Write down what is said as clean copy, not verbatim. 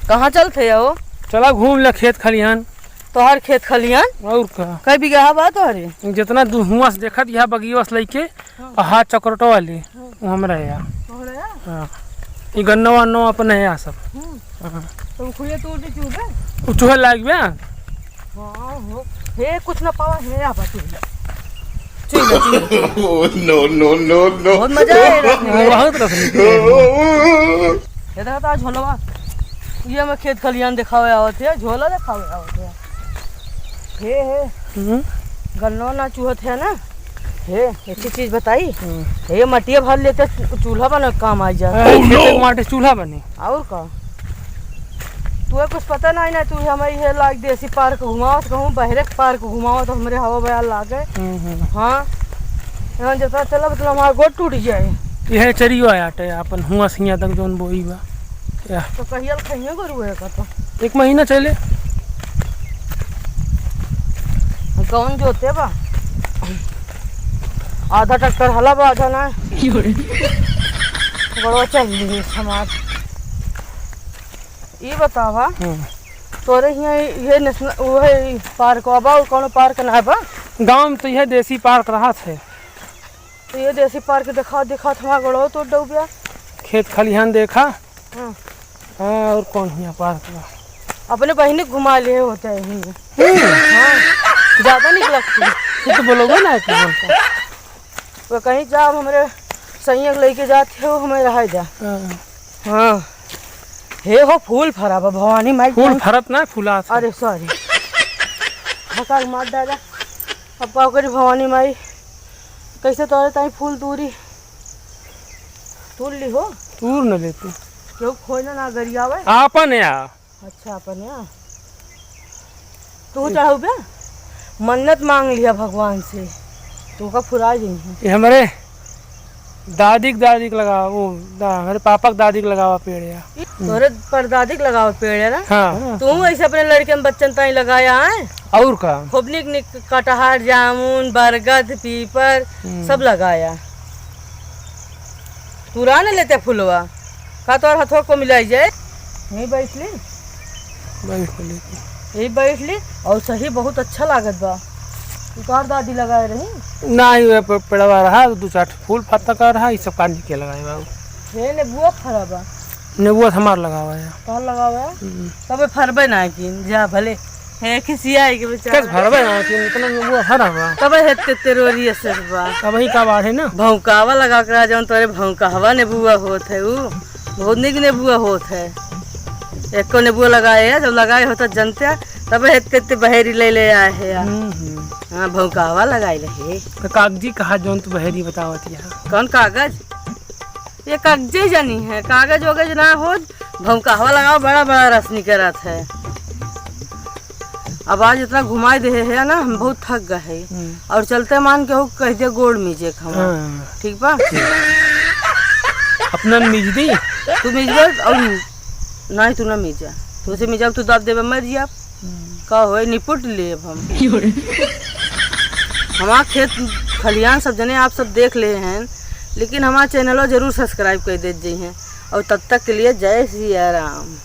कहाँ चलते हो? चला घूम ले खेत खलिहान। तोहर खेत खलिहान और का कई बीघा बा तोहरे? जितना हुआ से देखत यहाँ बगिया से लेके हाथ चक्रोटो वाली हमरा है यहाँ। हाँ ये गन्ना वन्ना अपने है यहाँ सब। तो खुले तोड़ दे चूहे। चूहे लाग बे। हाँ हो हे कुछ ना पावा हे यहाँ पर चूहे। नो नो नो नो बहुत मजा है रखने बहुत रखने ये देखा झोलवा ये हमें खेत खलिहान दिखावे आवत है झोला दिखावे आवत है हे गन्ना ना चूहत है ना हे एक चीज बताई हे मटिया भर लेते चूल्हा बना काम आ जाए माटे चूल्हा बने और का तुझे कुछ पता नहीं ना तू हमारी है लाग देसी पार्क घुमावत कहूँ बहरे पार्क घुमावत तो हमारे हवा बयाल लागे। हाँ यहाँ जता चला मतलब हमारा गोट टूट जाए। यह चरियो आया टे अपन हुआ सिंह तक जोन बोई बा या तो कहिया खइयो करू है का तो 1 महीना चले कौन जोते बा आधा ट्रैक्टर हला बा आधा ना बड़ा चल रही समाज। ये बतावा तोरे यहाँ ये नेशनल वो है पार्क बा और कौन पार्क ना बा? गांव में तो यह देसी पार्क रहा थे। तो ये देसी पार्क दिखा दिखा हमारा गड़ो तो डूब गया। खेत खलिहान देखा। हाँ और कौन यहाँ पार्क बा? अपने बहनी घुमा लिए होते हैं। हाँ ज़्यादा नहीं लगती तो बोलोगे ना कि बोलता वो कहीं जा हमारे संयोग लेके जाते हो हमें रहा जा। हाँ हे हो फूल फरा बा भवानी माई फूल फरत ना फूला। अरे सॉरी हका मार डाला अब पाव करी भवानी माई कैसे तोरे ताई फूल तूरी तूल ली हो तूर न लेती क्यों खोजना ना गरियावे आपन या। अच्छा अपन या तू चाहू बे मन्नत मांग लिया भगवान से तू का फुरा जी ये हमारे दादी लगा वो हमारे पापा की दादी लगावा पेड़ या। तोरे परदादी लगाओ पेड़ है ना। हाँ तू ऐसे अपने लड़के में बच्चन ताई लगाया है और का खूब निक कटहर जामुन बरगद पीपर सब लगाया। तू रहा न लेते फुलवा का तोर हथों को मिलाई जाए यही बैठ ली यही बैठ ली और सही बहुत अच्छा लागत बा। तोहर दादी लगाए रही ना ही पेड़वा रहा 2-4 फूल पत्ता का रहा ये सब काट के लगाए बाबू। हे ने बुआ फरा बा नेबुआ हमार लगावा है तोहर लगावा तबे फरबे ना कि जा भले हे खिसिया के बेचारा कैसे भरबे ना कि इतना नेबुआ हरा बा तबे हेते तेरोरी असर बा अब ही का बाढ़ है ना भौकावा लगा कर जौन तोरे भौकावा नेबुआ होत है उ बहुत निक नेबुआ होत है। एक को नेबुआ लगाए है जब लगाए होता जनते तबे हेते बहेरी ले आए है। हाँ भौकावा लगाए रहे कागजी कहा जौन तू बहेरी बतावत यहाँ कौन कागज ये कागजे जानी है कागज वगज ना हो भौकावा लगाओ बड़ा बड़ा रस निकलत है। अब आज इतना घुमाए दे है ना हम बहुत थक गए और चलते मान के हो कह दे गोड़ मीजे खा ठीक बा अपना मीज दी तू मिजबे और नहीं तू ना मिजा तू से मिजाब तू दाब देवे मर जिया का हो निपुट ले हम हमारा खेत खलिहान सब जने आप सब देख ले हैं लेकिन हमारा चैनल जरूर सब्सक्राइब कर दे हैं और तब तक के लिए जय श्री राम।